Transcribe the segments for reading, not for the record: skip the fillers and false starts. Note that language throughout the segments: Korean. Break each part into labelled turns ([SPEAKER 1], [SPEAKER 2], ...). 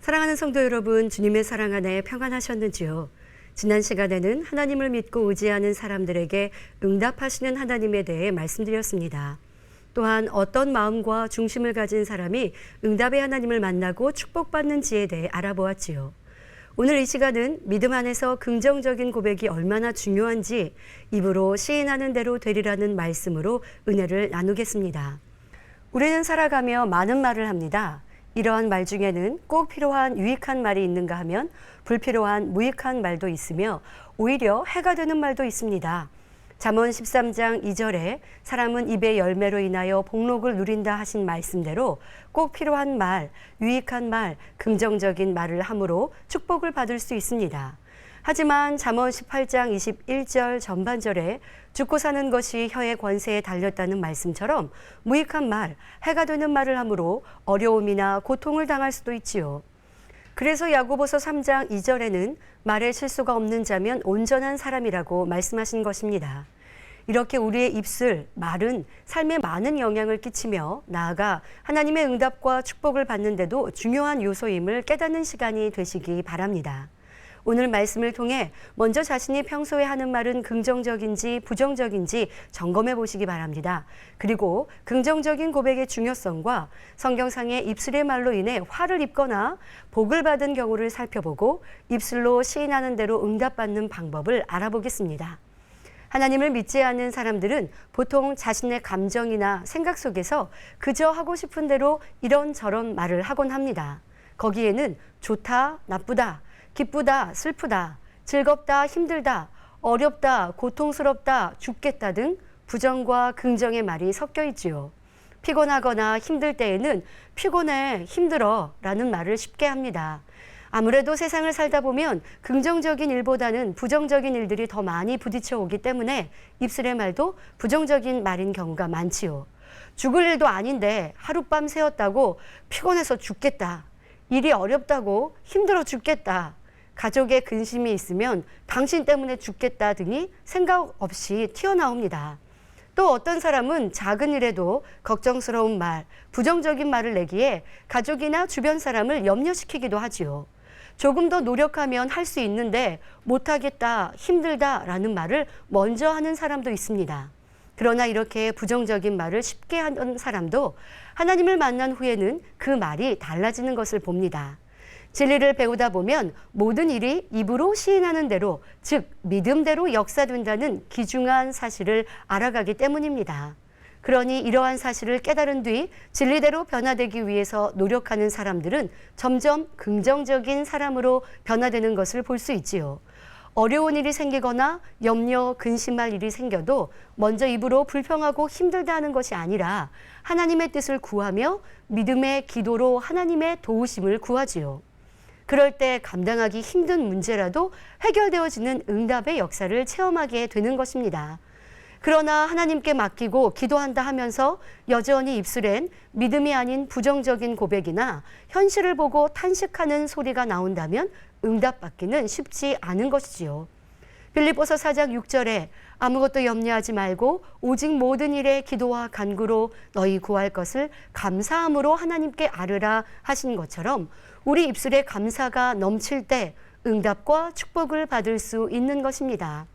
[SPEAKER 1] 사랑하는 성도 여러분, 주님의 사랑 안에 평안하셨는지요? 지난 시간에는 하나님을 믿고 의지하는 사람들에게 응답하시는 하나님에 대해 말씀드렸습니다. 또한 어떤 마음과 중심을 가진 사람이 응답의 하나님을 만나고 축복받는지에 대해 알아보았지요. 오늘 이 시간은 믿음 안에서 긍정적인 고백이 얼마나 중요한지 입으로 시인하는 대로 되리라는 말씀으로 은혜를 나누겠습니다. 우리는 살아가며 많은 말을 합니다. 이러한 말 중에는 꼭 필요한 유익한 말이 있는가 하면 불필요한 무익한 말도 있으며 오히려 해가 되는 말도 있습니다. 잠언 13장 2절에 사람은 입의 열매로 인하여 복록을 누린다 하신 말씀대로 꼭 필요한 말, 유익한 말, 긍정적인 말을 함으로 축복을 받을 수 있습니다. 하지만 잠언 18장 21절 전반절에 죽고 사는 것이 혀의 권세에 달렸다는 말씀처럼 무익한 말, 해가 되는 말을 함으로 어려움이나 고통을 당할 수도 있지요. 그래서 야고보서 3장 2절에는 말에 실수가 없는 자면 온전한 사람이라고 말씀하신 것입니다. 이렇게 우리의 입술, 말은 삶에 많은 영향을 끼치며 나아가 하나님의 응답과 축복을 받는데도 중요한 요소임을 깨닫는 시간이 되시기 바랍니다. 오늘 말씀을 통해 먼저 자신이 평소에 하는 말은 긍정적인지 부정적인지 점검해 보시기 바랍니다. 그리고 긍정적인 고백의 중요성과 성경상의 입술의 말로 인해 화를 입거나 복을 받은 경우를 살펴보고 입술로 시인하는 대로 응답받는 방법을 알아보겠습니다. 하나님을 믿지 않는 사람들은 보통 자신의 감정이나 생각 속에서 그저 하고 싶은 대로 이런저런 말을 하곤 합니다. 거기에는 좋다, 나쁘다, 기쁘다, 슬프다, 즐겁다, 힘들다, 어렵다, 고통스럽다, 죽겠다 등 부정과 긍정의 말이 섞여 있지요. 피곤하거나 힘들 때에는 피곤해, 힘들어 라는 말을 쉽게 합니다. 아무래도 세상을 살다 보면 긍정적인 일보다는 부정적인 일들이 더 많이 부딪혀 오기 때문에 입술의 말도 부정적인 말인 경우가 많지요. 죽을 일도 아닌데 하룻밤 새웠다고 피곤해서 죽겠다. 일이 어렵다고 힘들어 죽겠다. 가족의 근심이 있으면 당신 때문에 죽겠다 등이 생각 없이 튀어나옵니다. 또 어떤 사람은 작은 일에도 걱정스러운 말, 부정적인 말을 내기에 가족이나 주변 사람을 염려시키기도 하지요. 조금 더 노력하면 할 수 있는데 못하겠다, 힘들다 라는 말을 먼저 하는 사람도 있습니다. 그러나 이렇게 부정적인 말을 쉽게 하는 사람도 하나님을 만난 후에는 그 말이 달라지는 것을 봅니다. 진리를 배우다 보면 모든 일이 입으로 시인하는 대로, 즉 믿음대로 역사된다는 귀중한 사실을 알아가기 때문입니다. 그러니 이러한 사실을 깨달은 뒤 진리대로 변화되기 위해서 노력하는 사람들은 점점 긍정적인 사람으로 변화되는 것을 볼 수 있지요. 어려운 일이 생기거나 염려, 근심할 일이 생겨도 먼저 입으로 불평하고 힘들다 하는 것이 아니라 하나님의 뜻을 구하며 믿음의 기도로 하나님의 도우심을 구하지요. 그럴 때 감당하기 힘든 문제라도 해결되어지는 응답의 역사를 체험하게 되는 것입니다. 그러나 하나님께 맡기고 기도한다 하면서 여전히 입술엔 믿음이 아닌 부정적인 고백이나 현실을 보고 탄식하는 소리가 나온다면 응답받기는 쉽지 않은 것이지요. 빌립보서 4장 6절에 아무것도 염려하지 말고 오직 모든 일에 기도와 간구로 너희 구할 것을 감사함으로 하나님께 아뢰라 하신 것처럼 우리 입술에 감사가 넘칠 때 응답과 축복을 받을 수 있는 것입니다.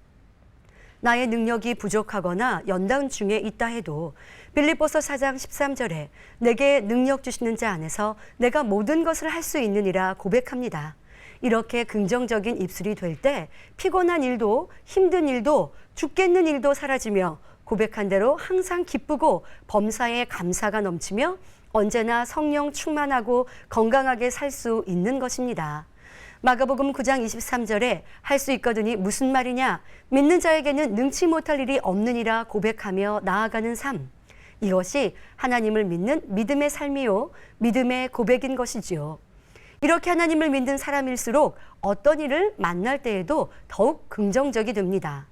[SPEAKER 1] 나의 능력이 부족하거나 연단 중에 있다 해도 빌립보서 4장 13절에 내게 능력 주시는 자 안에서 내가 모든 것을 할 수 있느니라 고백합니다. 이렇게 긍정적인 입술이 될 때 피곤한 일도 힘든 일도 죽겠는 일도 사라지며 고백한 대로 항상 기쁘고 범사에 감사가 넘치며 언제나 성령 충만하고 건강하게 살 수 있는 것입니다. 마가복음 9장 23절에 할 수 있거든이 무슨 말이냐? 믿는 자에게는 능치 못할 일이 없느니라 고백하며 나아가는 삶. 이것이 하나님을 믿는 믿음의 삶이요, 믿음의 고백인 것이지요. 이렇게 하나님을 믿는 사람일수록 어떤 일을 만날 때에도 더욱 긍정적이 됩니다.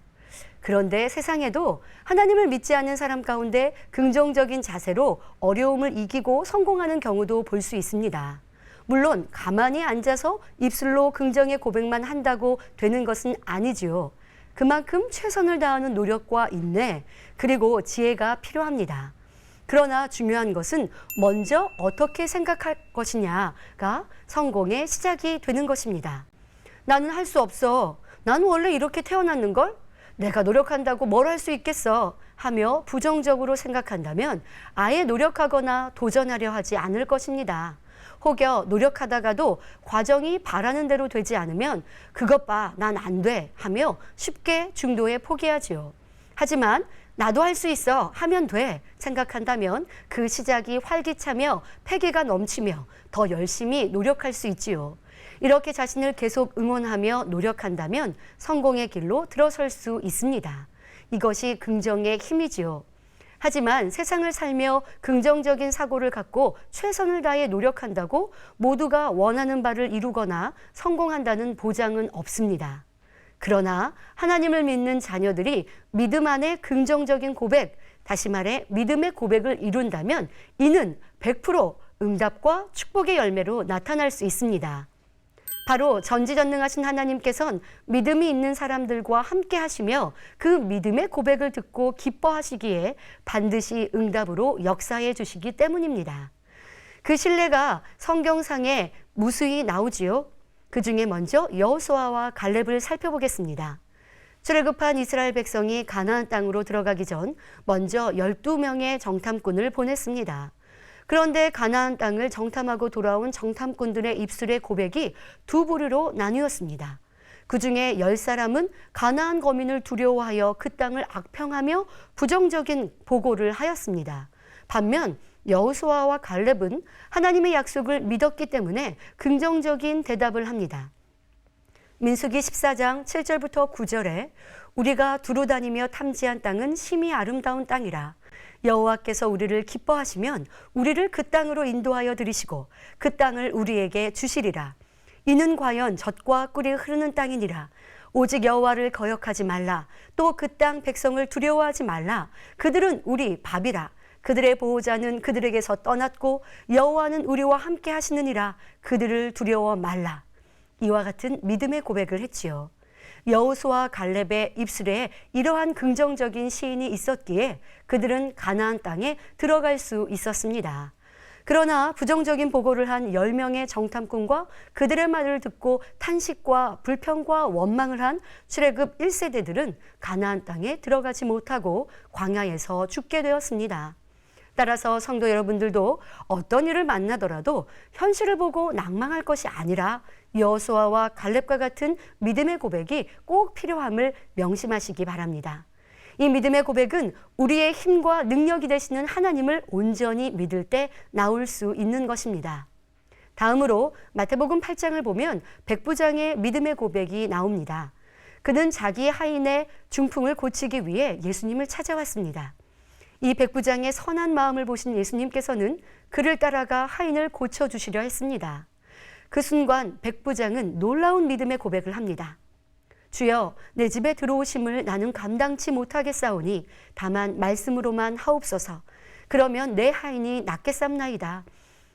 [SPEAKER 1] 그런데 세상에도 하나님을 믿지 않는 사람 가운데 긍정적인 자세로 어려움을 이기고 성공하는 경우도 볼 수 있습니다. 물론 가만히 앉아서 입술로 긍정의 고백만 한다고 되는 것은 아니지요. 그만큼 최선을 다하는 노력과 인내, 그리고 지혜가 필요합니다. 그러나 중요한 것은 먼저 어떻게 생각할 것이냐가 성공의 시작이 되는 것입니다. 나는 할 수 없어. 나는 원래 이렇게 태어났는걸? 내가 노력한다고 뭘 할 수 있겠어? 하며 부정적으로 생각한다면 아예 노력하거나 도전하려 하지 않을 것입니다. 혹여 노력하다가도 과정이 바라는 대로 되지 않으면 그것 봐, 난 안 돼 하며 쉽게 중도에 포기하지요. 하지만 나도 할 수 있어 하면 돼 생각한다면 그 시작이 활기차며 패기가 넘치며 더 열심히 노력할 수 있지요. 이렇게 자신을 계속 응원하며 노력한다면 성공의 길로 들어설 수 있습니다. 이것이 긍정의 힘이지요. 하지만 세상을 살며 긍정적인 사고를 갖고 최선을 다해 노력한다고 모두가 원하는 바를 이루거나 성공한다는 보장은 없습니다. 그러나 하나님을 믿는 자녀들이 믿음 안에 긍정적인 고백, 다시 말해 믿음의 고백을 이룬다면 이는 100% 응답과 축복의 열매로 나타날 수 있습니다. 바로 전지전능하신 하나님께서는 믿음이 있는 사람들과 함께 하시며 그 믿음의 고백을 듣고 기뻐하시기에 반드시 응답으로 역사해 주시기 때문입니다. 그 신뢰가 성경상에 무수히 나오지요. 그 중에 먼저 여호수아와 갈렙을 살펴보겠습니다. 출애굽한 이스라엘 백성이 가나안 땅으로 들어가기 전 먼저 12명의 정탐꾼을 보냈습니다. 그런데 가나안 땅을 정탐하고 돌아온 정탐꾼들의 입술의 고백이 두 부류로 나뉘었습니다. 그 중에 10사람은 가나안 거민을 두려워하여 그 땅을 악평하며 부정적인 보고를 하였습니다. 반면 여호수아와 갈렙은 하나님의 약속을 믿었기 때문에 긍정적인 대답을 합니다. 민수기 14장 7절부터 9절에 우리가 두루 다니며 탐지한 땅은 심히 아름다운 땅이라. 여호와께서 우리를 기뻐하시면 우리를 그 땅으로 인도하여 들이시고 그 땅을 우리에게 주시리라. 이는 과연 젖과 꿀이 흐르는 땅이니라. 오직 여호와를 거역하지 말라. 또 그 땅 백성을 두려워하지 말라. 그들은 우리 밥이라. 그들의 보호자는 그들에게서 떠났고 여호와는 우리와 함께 하시느니라. 그들을 두려워 말라. 이와 같은 믿음의 고백을 했지요. 여호수아 갈렙의 입술에 이러한 긍정적인 시인이 있었기에 그들은 가나안 땅에 들어갈 수 있었습니다. 그러나 부정적인 보고를 한 10명의 정탐꾼과 그들의 말을 듣고 탄식과 불평과 원망을 한 출애굽 1세대들은 가나안 땅에 들어가지 못하고 광야에서 죽게 되었습니다. 따라서 성도 여러분들도 어떤 일을 만나더라도 현실을 보고 낭망할 것이 아니라 여호수아와 갈렙과 같은 믿음의 고백이 꼭 필요함을 명심하시기 바랍니다. 이 믿음의 고백은 우리의 힘과 능력이 되시는 하나님을 온전히 믿을 때 나올 수 있는 것입니다. 다음으로 마태복음 8장을 보면 백부장의 믿음의 고백이 나옵니다. 그는 자기 하인의 중풍을 고치기 위해 예수님을 찾아왔습니다. 이 백부장의 선한 마음을 보신 예수님께서는 그를 따라가 하인을 고쳐주시려 했습니다. 그 순간 백부장은 놀라운 믿음의 고백을 합니다. 주여, 내 집에 들어오심을 나는 감당치 못하겠사오니 다만 말씀으로만 하옵소서. 그러면 내 하인이 낫겠삼나이다.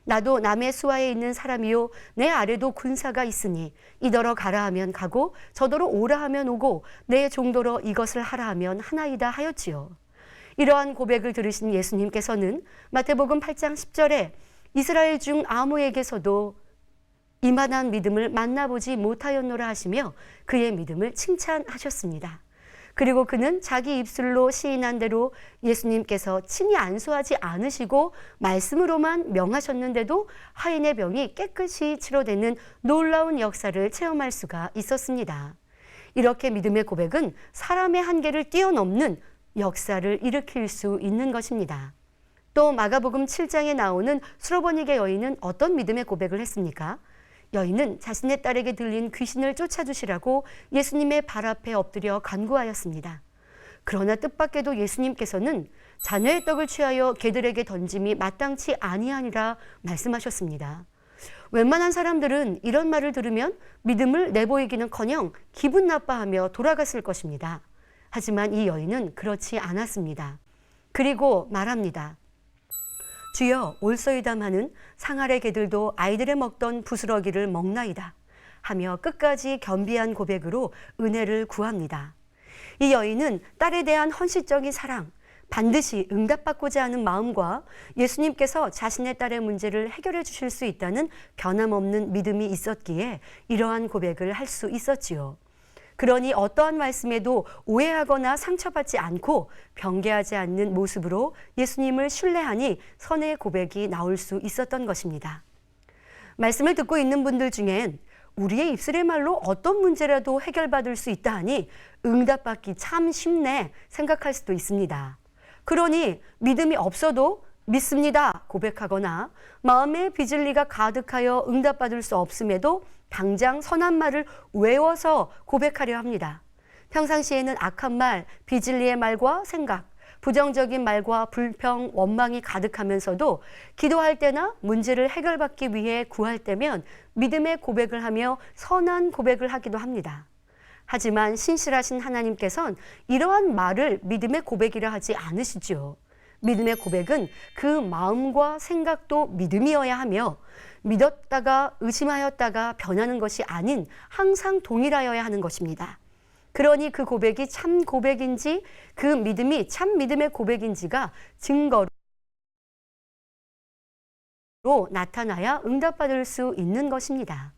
[SPEAKER 1] 나도 남의 수하에 있는 사람이요 내 아래도 군사가 있으니 이더러 가라 하면 가고 저더러 오라 하면 오고 내 종더러 이것을 하라 하면 하나이다 하였지요. 이러한 고백을 들으신 예수님께서는 마태복음 8장 10절에 이스라엘 중 아무에게서도 이만한 믿음을 만나보지 못하였노라 하시며 그의 믿음을 칭찬하셨습니다. 그리고 그는 자기 입술로 시인한 대로 예수님께서 친히 안수하지 않으시고 말씀으로만 명하셨는데도 하인의 병이 깨끗이 치료되는 놀라운 역사를 체험할 수가 있었습니다. 이렇게 믿음의 고백은 사람의 한계를 뛰어넘는 역사를 일으킬 수 있는 것입니다. 또 마가복음 7장에 나오는 수로보니게 여인은 어떤 믿음의 고백을 했습니까? 여인은 자신의 딸에게 들린 귀신을 쫓아주시라고 예수님의 발 앞에 엎드려 간구하였습니다. 그러나 뜻밖에도 예수님께서는 자녀의 떡을 취하여 개들에게 던짐이 마땅치 아니하니라 말씀하셨습니다. 웬만한 사람들은 이런 말을 들으면 믿음을 내보이기는커녕 기분 나빠하며 돌아갔을 것입니다. 하지만 이 여인은 그렇지 않았습니다. 그리고 말합니다. 주여, 올소이담하는 상아래 개들도 아이들의 먹던 부스러기를 먹나이다 하며 끝까지 겸비한 고백으로 은혜를 구합니다. 이 여인은 딸에 대한 헌신적인 사랑, 반드시 응답받고자 하는 마음과 예수님께서 자신의 딸의 문제를 해결해 주실 수 있다는 변함없는 믿음이 있었기에 이러한 고백을 할 수 있었지요. 그러니 어떠한 말씀에도 오해하거나 상처받지 않고 변개하지 않는 모습으로 예수님을 신뢰하니 선의 고백이 나올 수 있었던 것입니다. 말씀을 듣고 있는 분들 중엔 우리의 입술의 말로 어떤 문제라도 해결받을 수 있다 하니 응답받기 참 쉽네 생각할 수도 있습니다. 그러니 믿음이 없어도 믿습니다 고백하거나 마음에 비질리가 가득하여 응답받을 수 없음에도 당장 선한 말을 외워서 고백하려 합니다. 평상시에는 악한 말, 비질리의 말과 생각, 부정적인 말과 불평, 원망이 가득하면서도 기도할 때나 문제를 해결받기 위해 구할 때면 믿음의 고백을 하며 선한 고백을 하기도 합니다. 하지만 신실하신 하나님께서는 이러한 말을 믿음의 고백이라 하지 않으시죠. 믿음의 고백은 그 마음과 생각도 믿음이어야 하며 믿었다가 의심하였다가 변하는 것이 아닌 항상 동일하여야 하는 것입니다. 그러니 그 고백이 참 고백인지 그 믿음이 참 믿음의 고백인지가 증거로 나타나야 응답받을 수 있는 것입니다.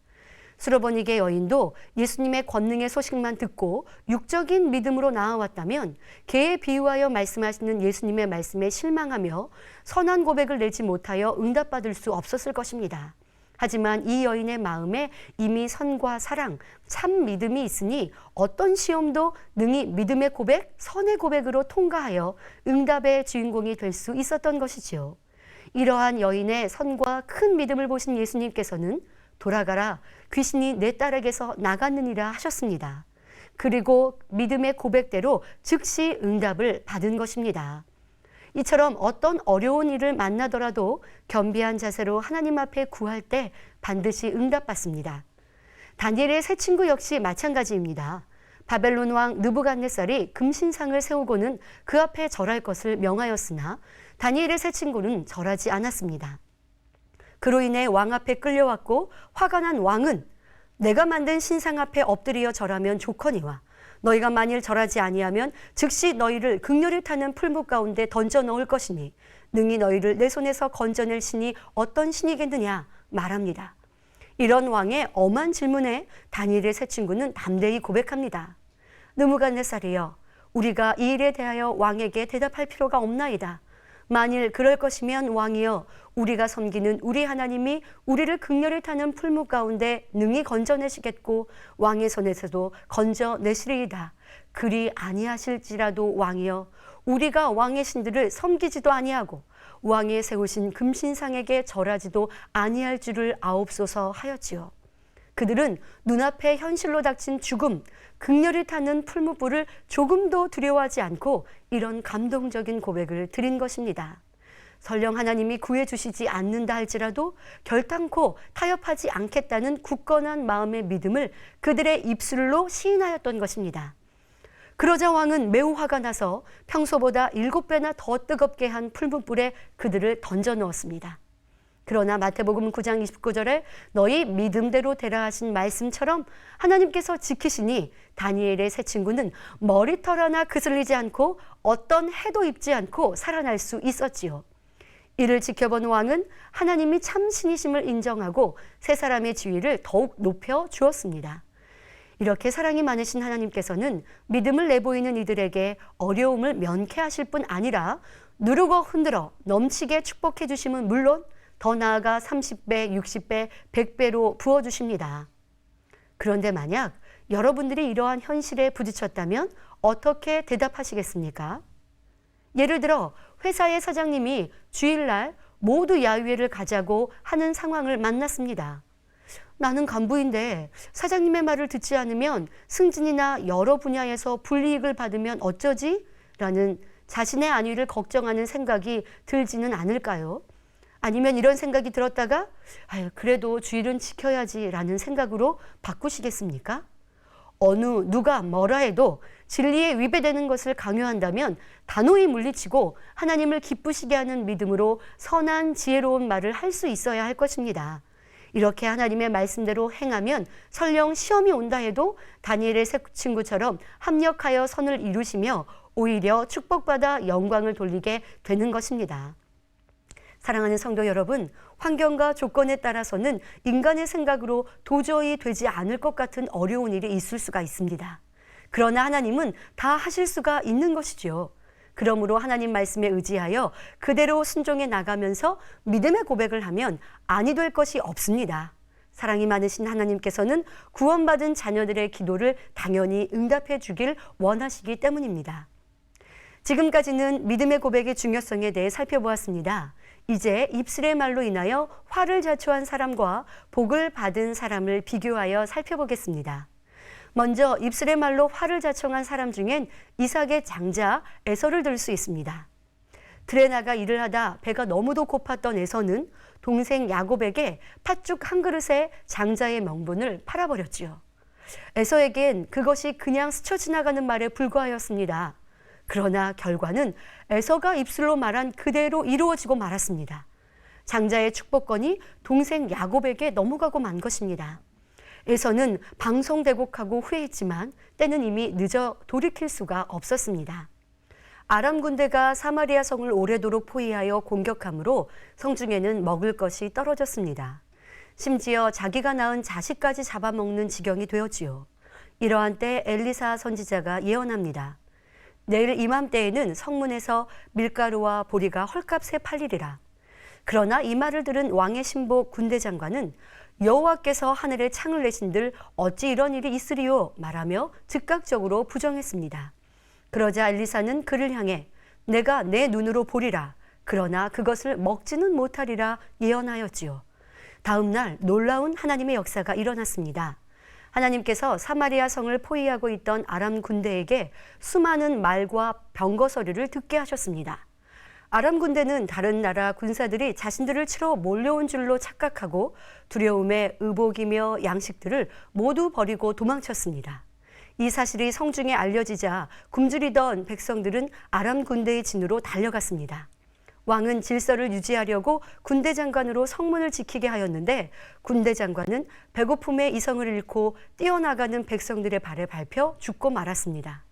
[SPEAKER 1] 수로보니게 여인도 예수님의 권능의 소식만 듣고 육적인 믿음으로 나아왔다면 개에 비유하여 말씀하시는 예수님의 말씀에 실망하며 선한 고백을 내지 못하여 응답받을 수 없었을 것입니다. 하지만 이 여인의 마음에 이미 선과 사랑, 참 믿음이 있으니 어떤 시험도 능히 믿음의 고백, 선의 고백으로 통과하여 응답의 주인공이 될 수 있었던 것이지요. 이러한 여인의 선과 큰 믿음을 보신 예수님께서는 돌아가라, 귀신이 내 딸에게서 나갔느니라 하셨습니다. 그리고 믿음의 고백대로 즉시 응답을 받은 것입니다. 이처럼 어떤 어려운 일을 만나더라도 겸비한 자세로 하나님 앞에 구할 때 반드시 응답받습니다. 다니엘의 세 친구 역시 마찬가지입니다. 바벨론 왕 느부갓네살이 금신상을 세우고는 그 앞에 절할 것을 명하였으나 다니엘의 세 친구는 절하지 않았습니다. 그로 인해 왕 앞에 끌려왔고 화가 난 왕은 내가 만든 신상 앞에 엎드려 절하면 좋거니와 너희가 만일 절하지 아니하면 즉시 너희를 극렬히 타는 풀무 가운데 던져 넣을 것이니 능히 너희를 내 손에서 건져낼 신이 어떤 신이겠느냐 말합니다. 이런 왕의 엄한 질문에 다니엘의 세 친구는 담대히 고백합니다. 느부갓네살이여, 우리가 이 일에 대하여 왕에게 대답할 필요가 없나이다. 만일 그럴 것이면 왕이여, 우리가 섬기는 우리 하나님이 우리를 극렬히 타는 풀무 가운데 능히 건져내시겠고 왕의 손에서도 건져내시리이다. 그리 아니하실지라도 왕이여, 우리가 왕의 신들을 섬기지도 아니하고 왕의 세우신 금신상에게 절하지도 아니할 줄을 아옵소서 하였지요. 그들은 눈앞에 현실로 닥친 죽음, 극렬히 타는 풀무불을 조금도 두려워하지 않고 이런 감동적인 고백을 드린 것입니다. 설령 하나님이 구해주시지 않는다 할지라도 결단코 타협하지 않겠다는 굳건한 마음의 믿음을 그들의 입술로 시인하였던 것입니다. 그러자 왕은 매우 화가 나서 평소보다 7배나 더 뜨겁게 한 풀무불에 그들을 던져 넣었습니다. 그러나 마태복음 9장 29절에 너희 믿음대로 되라 하신 말씀처럼 하나님께서 지키시니 다니엘의 세 친구는 머리털 하나 그슬리지 않고 어떤 해도 입지 않고 살아날 수 있었지요. 이를 지켜본 왕은 하나님이 참 신이심을 인정하고 세 사람의 지위를 더욱 높여 주었습니다. 이렇게 사랑이 많으신 하나님께서는 믿음을 내보이는 이들에게 어려움을 면케하실 뿐 아니라 누르고 흔들어 넘치게 축복해 주심은 물론 더 나아가 30배, 60배, 100배로 부어주십니다. 그런데 만약 여러분들이 이러한 현실에 부딪혔다면 어떻게 대답하시겠습니까? 예를 들어 회사의 사장님이 주일날 모두 야유회를 가자고 하는 상황을 만났습니다. 나는 간부인데 사장님의 말을 듣지 않으면 승진이나 여러 분야에서 불이익을 받으면 어쩌지? 라는 자신의 안위를 걱정하는 생각이 들지는 않을까요? 아니면 이런 생각이 들었다가 그래도 주일은 지켜야지 라는 생각으로 바꾸시겠습니까? 누가 뭐라 해도 진리에 위배되는 것을 강요한다면 단호히 물리치고 하나님을 기쁘시게 하는 믿음으로 선한 지혜로운 말을 할 수 있어야 할 것입니다. 이렇게 하나님의 말씀대로 행하면 설령 시험이 온다 해도 다니엘의 세 친구처럼 합력하여 선을 이루시며 오히려 축복받아 영광을 돌리게 되는 것입니다. 사랑하는 성도 여러분, 환경과 조건에 따라서는 인간의 생각으로 도저히 되지 않을 것 같은 어려운 일이 있을 수가 있습니다. 그러나 하나님은 다 하실 수가 있는 것이지요. 그러므로 하나님 말씀에 의지하여 그대로 순종해 나가면서 믿음의 고백을 하면 아니 될 것이 없습니다. 사랑이 많으신 하나님께서는 구원받은 자녀들의 기도를 당연히 응답해 주길 원하시기 때문입니다. 지금까지는 믿음의 고백의 중요성에 대해 살펴보았습니다. 이제 입술의 말로 인하여 화를 자초한 사람과 복을 받은 사람을 비교하여 살펴보겠습니다. 먼저 입술의 말로 화를 자청한 사람 중엔 이삭의 장자 에서를 들 수 있습니다. 들에 나가 일을 하다 배가 너무도 고팠던 에서는 동생 야곱에게 팥죽 한 그릇에 장자의 명분을 팔아버렸지요. 에서에겐 그것이 그냥 스쳐 지나가는 말에 불과하였습니다. 그러나 결과는 에서가 입술로 말한 그대로 이루어지고 말았습니다. 장자의 축복권이 동생 야곱에게 넘어가고 만 것입니다. 에서는 방송대곡하고 후회했지만 때는 이미 늦어 돌이킬 수가 없었습니다. 아람 군대가 사마리아 성을 오래도록 포위하여 공격함으로 성중에는 먹을 것이 떨어졌습니다. 심지어 자기가 낳은 자식까지 잡아먹는 지경이 되었지요. 이러한 때 엘리사 선지자가 예언합니다. 내일 이맘때에는 성문에서 밀가루와 보리가 헐값에 팔리리라. 그러나 이 말을 들은 왕의 신복 군대 장관은 여호와께서 하늘에 창을 내신들 어찌 이런 일이 있으리요 말하며 즉각적으로 부정했습니다. 그러자 엘리사는 그를 향해 내가 내 눈으로 보리라. 그러나 그것을 먹지는 못하리라 예언하였지요. 다음 날 놀라운 하나님의 역사가 일어났습니다. 하나님께서 사마리아 성을 포위하고 있던 아람 군대에게 수많은 말과 병거서리를 듣게 하셨습니다. 아람 군대는 다른 나라 군사들이 자신들을 치러 몰려온 줄로 착각하고 두려움에 의복이며 양식들을 모두 버리고 도망쳤습니다. 이 사실이 성중에 알려지자 굶주리던 백성들은 아람 군대의 진으로 달려갔습니다. 왕은 질서를 유지하려고 군대 장관으로 성문을 지키게 하였는데 군대 장관은 배고픔에 이성을 잃고 뛰어나가는 백성들의 발에 밟혀 죽고 말았습니다.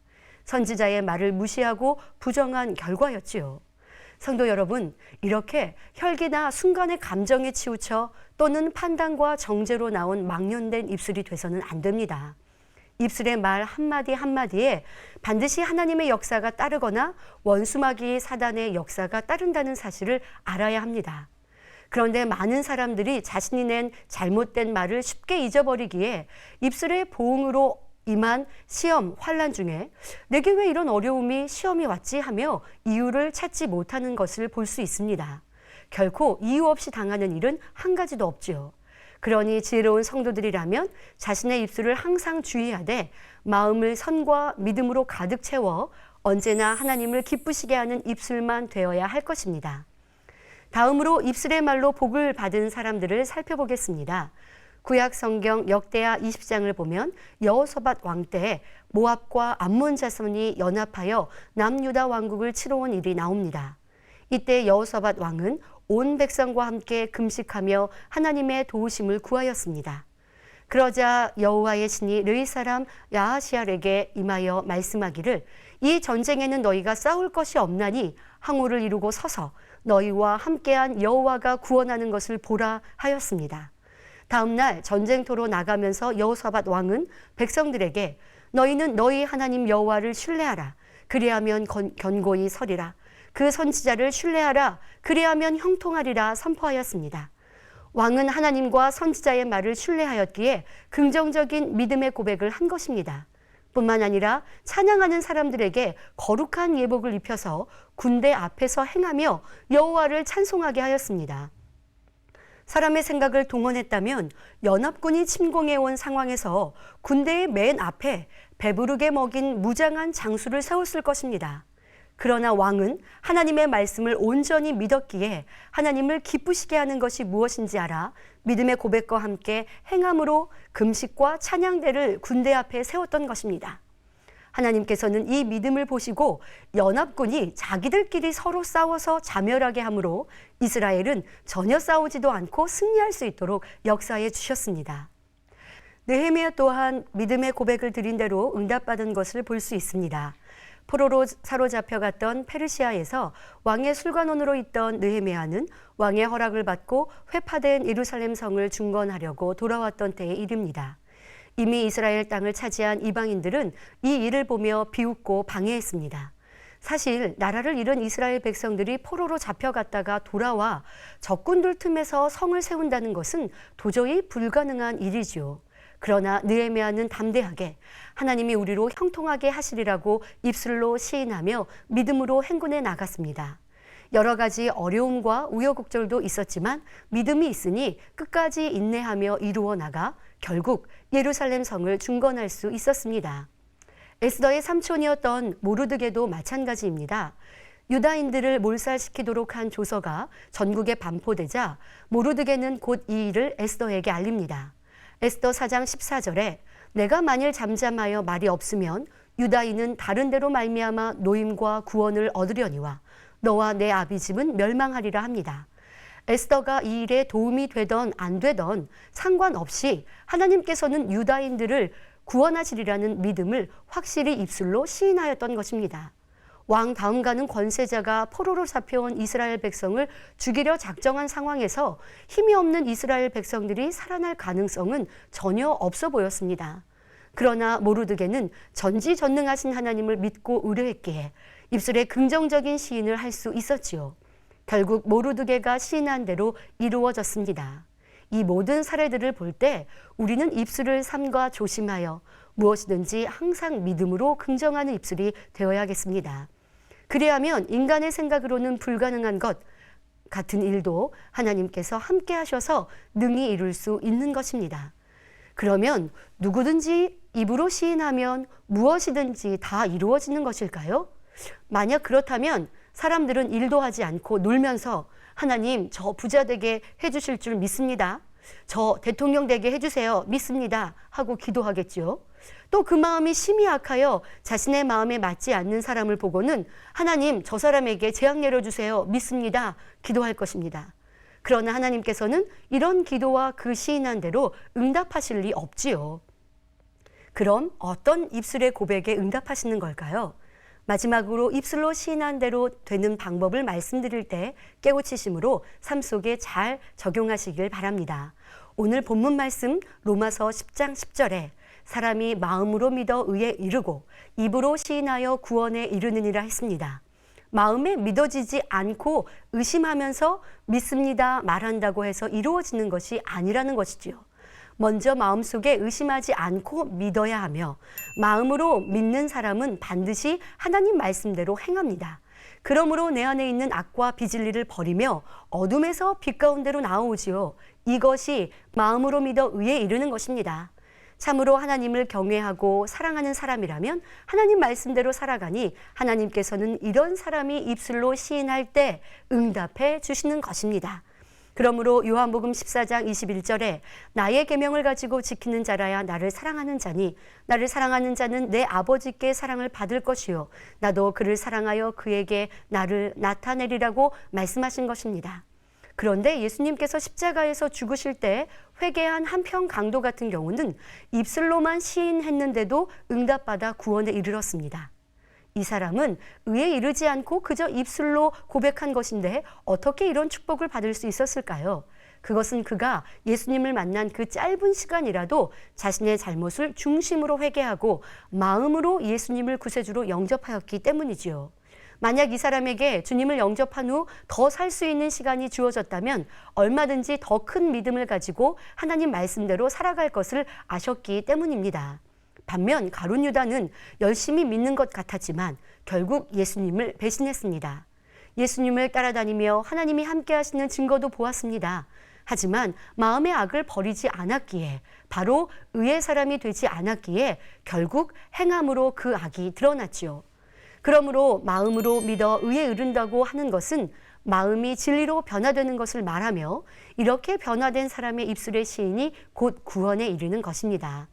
[SPEAKER 1] 선지자의 말을 무시하고 부정한 결과였지요. 성도 여러분, 이렇게 혈기나 순간의 감정에 치우쳐 또는 판단과 정죄로 나온 망연된 입술이 돼서는 안 됩니다. 입술의 말 한마디 한마디에 반드시 하나님의 역사가 따르거나 원수마귀 사단의 역사가 따른다는 사실을 알아야 합니다. 그런데 많은 사람들이 자신이 낸 잘못된 말을 쉽게 잊어버리기에 입술의 보응으로 임한 시험, 환난 중에 내게 왜 이런 어려움이 시험이 왔지 하며 이유를 찾지 못하는 것을 볼 수 있습니다. 결코 이유 없이 당하는 일은 한 가지도 없지요. 그러니 지혜로운 성도들이라면 자신의 입술을 항상 주의하되 마음을 선과 믿음으로 가득 채워 언제나 하나님을 기쁘시게 하는 입술만 되어야 할 것입니다. 다음으로 입술의 말로 복을 받은 사람들을 살펴보겠습니다. 구약 성경 역대하 20장을 보면 여호사밧 왕 때 모압과 암몬 자손이 연합하여 남유다 왕국을 치러 온 일이 나옵니다. 이때 여호사밧 왕은 온 백성과 함께 금식하며 하나님의 도우심을 구하였습니다. 그러자 여호와의 신이 르이 사람 야하시알에게 임하여 말씀하기를 이 전쟁에는 너희가 싸울 것이 없나니 항우를 이루고 서서 너희와 함께한 여호와가 구원하는 것을 보라 하였습니다. 다음 날 전쟁터로 나가면서 여호사밧 왕은 백성들에게 너희는 너희 하나님 여호와를 신뢰하라. 그리하면 견고히 서리라. 그 선지자를 신뢰하라. 그리하면 형통하리라 선포하였습니다. 왕은 하나님과 선지자의 말을 신뢰하였기에 긍정적인 믿음의 고백을 한 것입니다. 뿐만 아니라 찬양하는 사람들에게 거룩한 예복을 입혀서 군대 앞에서 행하며 여호와를 찬송하게 하였습니다. 사람의 생각을 동원했다면 연합군이 침공해온 상황에서 군대의 맨 앞에 배부르게 먹인 무장한 장수를 세웠을 것입니다. 그러나 왕은 하나님의 말씀을 온전히 믿었기에 하나님을 기쁘시게 하는 것이 무엇인지 알아 믿음의 고백과 함께 행함으로 금식과 찬양대를 군대 앞에 세웠던 것입니다. 하나님께서는 이 믿음을 보시고 연합군이 자기들끼리 서로 싸워서 자멸하게 하므로 이스라엘은 전혀 싸우지도 않고 승리할 수 있도록 역사해 주셨습니다. 느헤미야 또한 믿음의 고백을 드린 대로 응답받은 것을 볼 수 있습니다. 포로로 사로잡혀갔던 페르시아에서 왕의 술관원으로 있던 느헤미야는 왕의 허락을 받고 회파된 예루살렘 성을 중건하려고 돌아왔던 때의 일입니다. 이미 이스라엘 땅을 차지한 이방인들은 이 일을 보며 비웃고 방해했습니다. 사실 나라를 잃은 이스라엘 백성들이 포로로 잡혀갔다가 돌아와 적군들 틈에서 성을 세운다는 것은 도저히 불가능한 일이지요. 그러나 느헤미야는 담대하게 하나님이 우리로 형통하게 하시리라고 입술로 시인하며 믿음으로 행군해 나갔습니다. 여러 가지 어려움과 우여곡절도 있었지만 믿음이 있으니 끝까지 인내하며 이루어 나가 결국 예루살렘 성을 중건할 수 있었습니다. 에스더의 삼촌이었던 모르드게도 마찬가지입니다. 유다인들을 몰살시키도록 한 조서가 전국에 반포되자 모르드게는 곧 이 일을 에스더에게 알립니다. 에스더 4장 14절에 내가 만일 잠잠하여 말이 없으면 유다인은 다른 데로 말미암아 노임과 구원을 얻으려니와 너와 내 아비 집은 멸망하리라 합니다. 에스더가 이 일에 도움이 되던 안 되던 상관없이 하나님께서는 유다인들을 구원하시리라는 믿음을 확실히 입술로 시인하였던 것입니다. 왕 다음 가는 권세자가 포로로 잡혀온 이스라엘 백성을 죽이려 작정한 상황에서 힘이 없는 이스라엘 백성들이 살아날 가능성은 전혀 없어 보였습니다. 그러나 모르드게는 전지전능하신 하나님을 믿고 의뢰했기에 입술에 긍정적인 시인을 할 수 있었지요. 결국 모르드게가 시인한 대로 이루어졌습니다. 이 모든 사례들을 볼 때 우리는 입술을 삼가 조심하여 무엇이든지 항상 믿음으로 긍정하는 입술이 되어야겠습니다. 그리하면 인간의 생각으로는 불가능한 것 같은 일도 하나님께서 함께 하셔서 능히 이룰 수 있는 것입니다. 그러면 누구든지 입으로 시인하면 무엇이든지 다 이루어지는 것일까요? 만약 그렇다면 사람들은 일도 하지 않고 놀면서 하나님 저 부자 되게 해주실 줄 믿습니다. 저 대통령 되게 해주세요. 믿습니다. 하고 기도하겠죠. 또 그 마음이 심히 악하여 자신의 마음에 맞지 않는 사람을 보고는 하나님 저 사람에게 재앙 내려주세요. 믿습니다. 기도할 것입니다. 그러나 하나님께서는 이런 기도와 그 시인한 대로 응답하실 리 없지요. 그럼 어떤 입술의 고백에 응답하시는 걸까요? 마지막으로 입술로 시인한 대로 되는 방법을 말씀드릴 때 깨우치심으로 삶 속에 잘 적용하시길 바랍니다. 오늘 본문 말씀 로마서 10장 10절에 사람이 마음으로 믿어 의에 이르고 입으로 시인하여 구원에 이르느니라 했습니다. 마음에 믿어지지 않고 의심하면서 믿습니다 말한다고 해서 이루어지는 것이 아니라는 것이지요. 먼저 마음속에 의심하지 않고 믿어야 하며 마음으로 믿는 사람은 반드시 하나님 말씀대로 행합니다. 그러므로 내 안에 있는 악과 비진리를 버리며 어둠에서 빛 가운데로 나오지요. 이것이 마음으로 믿어 의에 이르는 것입니다. 참으로 하나님을 경외하고 사랑하는 사람이라면 하나님 말씀대로 살아가니 하나님께서는 이런 사람이 입술로 시인할 때 응답해 주시는 것입니다. 그러므로 요한복음 14장 21절에 나의 계명을 가지고 지키는 자라야 나를 사랑하는 자니 나를 사랑하는 자는 내 아버지께 사랑을 받을 것이요 나도 그를 사랑하여 그에게 나를 나타내리라고 말씀하신 것입니다. 그런데 예수님께서 십자가에서 죽으실 때 회개한 한평 강도 같은 경우는 입술로만 시인했는데도 응답받아 구원에 이르렀습니다. 이 사람은 의에 이르지 않고 그저 입술로 고백한 것인데 어떻게 이런 축복을 받을 수 있었을까요? 그것은 그가 예수님을 만난 그 짧은 시간이라도 자신의 잘못을 중심으로 회개하고 마음으로 예수님을 구세주로 영접하였기 때문이지요. 만약 이 사람에게 주님을 영접한 후 더 살 수 있는 시간이 주어졌다면 얼마든지 더 큰 믿음을 가지고 하나님 말씀대로 살아갈 것을 아셨기 때문입니다. 반면 가룟 유다는 열심히 믿는 것 같았지만 결국 예수님을 배신했습니다. 예수님을 따라다니며 하나님이 함께 하시는 증거도 보았습니다. 하지만 마음의 악을 버리지 않았기에 바로 의의 사람이 되지 않았기에 결국 행함으로 그 악이 드러났지요. 그러므로 마음으로 믿어 의에 이른다고 하는 것은 마음이 진리로 변화되는 것을 말하며 이렇게 변화된 사람의 입술의 시인이 곧 구원에 이르는 것입니다.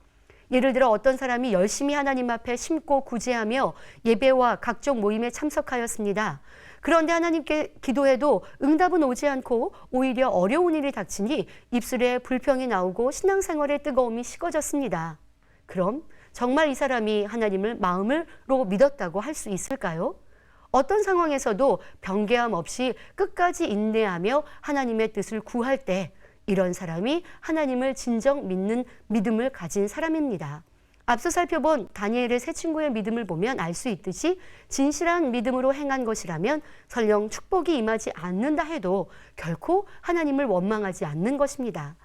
[SPEAKER 1] 예를 들어 어떤 사람이 열심히 하나님 앞에 심고 구제하며 예배와 각종 모임에 참석하였습니다. 그런데 하나님께 기도해도 응답은 오지 않고 오히려 어려운 일이 닥치니 입술에 불평이 나오고 신앙생활의 뜨거움이 식어졌습니다. 그럼 정말 이 사람이 하나님을 마음으로 믿었다고 할 수 있을까요? 어떤 상황에서도 변개함 없이 끝까지 인내하며 하나님의 뜻을 구할 때 이런 사람이 하나님을 진정 믿는 믿음을 가진 사람입니다. 앞서 살펴본 다니엘의 세 친구의 믿음을 보면 알 수 있듯이 진실한 믿음으로 행한 것이라면 설령 축복이 임하지 않는다 해도 결코 하나님을 원망하지 않는 것입니다.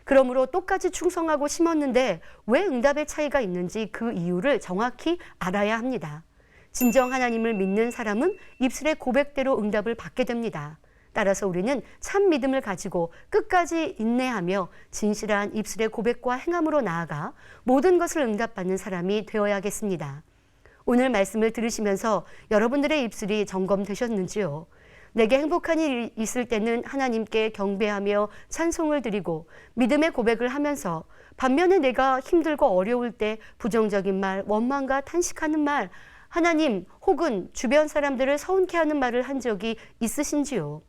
[SPEAKER 1] 그러므로 똑같이 충성하고 심었는데 왜 응답의 차이가 있는지 그 이유를 정확히 알아야 합니다. 진정 하나님을 믿는 사람은 입술의 고백대로 응답을 받게 됩니다. 따라서 우리는 참 믿음을 가지고 끝까지 인내하며 진실한 입술의 고백과 행함으로 나아가 모든 것을 응답받는 사람이 되어야겠습니다. 오늘 말씀을 들으시면서 여러분들의 입술이 점검되셨는지요? 내게 행복한 일이 있을 때는 하나님께 경배하며 찬송을 드리고 믿음의 고백을 하면서 반면에 내가 힘들고 어려울 때 부정적인 말, 원망과 탄식하는 말, 하나님 혹은 주변 사람들을 서운케 하는 말을 한 적이 있으신지요?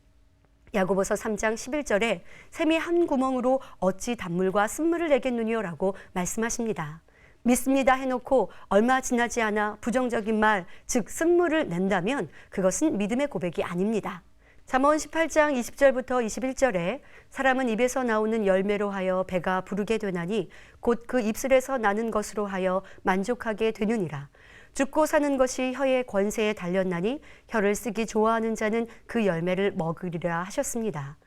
[SPEAKER 1] 야고보서 3장 11절에 샘이 한 구멍으로 어찌 단물과 쓴물을 내겠느뇨 라고 말씀하십니다. 믿습니다 해놓고 얼마 지나지 않아 부정적인 말, 즉 쓴물을 낸다면 그것은 믿음의 고백이 아닙니다. 잠언 18장 20절부터 21절에 사람은 입에서 나오는 열매로 하여 배가 부르게 되나니 곧 그 입술에서 나는 것으로 하여 만족하게 되느니라. 죽고 사는 것이 혀의 권세에 달렸나니 혀를 쓰기 좋아하는 자는 그 열매를 먹으리라 하셨습니다.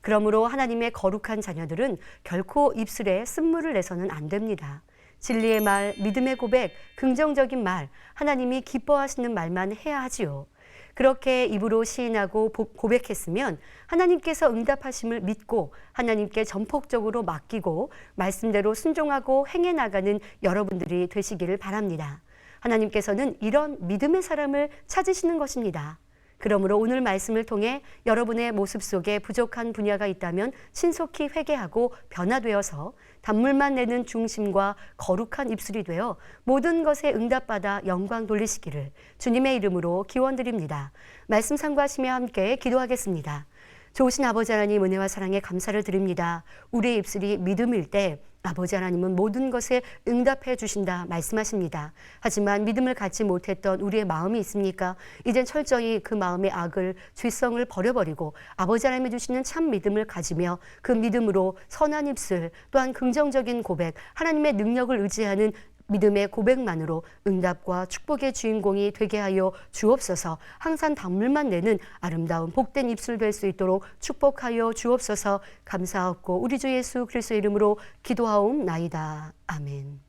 [SPEAKER 1] 그러므로 하나님의 거룩한 자녀들은 결코 입술에 쓴물을 내서는 안 됩니다. 진리의 말, 믿음의 고백, 긍정적인 말, 하나님이 기뻐하시는 말만 해야 하지요. 그렇게 입으로 시인하고 고백했으면 하나님께서 응답하심을 믿고 하나님께 전폭적으로 맡기고 말씀대로 순종하고 행해 나가는 여러분들이 되시기를 바랍니다. 하나님께서는 이런 믿음의 사람을 찾으시는 것입니다. 그러므로 오늘 말씀을 통해 여러분의 모습 속에 부족한 분야가 있다면 신속히 회개하고 변화되어서 단물만 내는 중심과 거룩한 입술이 되어 모든 것에 응답받아 영광 돌리시기를 주님의 이름으로 기원드립니다. 말씀 상고하시며 함께 기도하겠습니다. 좋으신 아버지 하나님, 은혜와 사랑에 감사를 드립니다. 우리의 입술이 믿음일 때 아버지 하나님은 모든 것에 응답해 주신다 말씀하십니다. 하지만 믿음을 갖지 못했던 우리의 마음이 있습니까? 이젠 철저히 그 마음의 악을, 죄성을 버려버리고 아버지 하나님이 주시는 참 믿음을 가지며 그 믿음으로 선한 입술, 또한 긍정적인 고백, 하나님의 능력을 의지하는 믿음의 고백만으로 응답과 축복의 주인공이 되게 하여 주옵소서. 항상 단물만 내는 아름다운 복된 입술 될 수 있도록 축복하여 주옵소서. 감사하옵고 우리 주 예수 그리스도의 이름으로 기도하옵나이다. 아멘.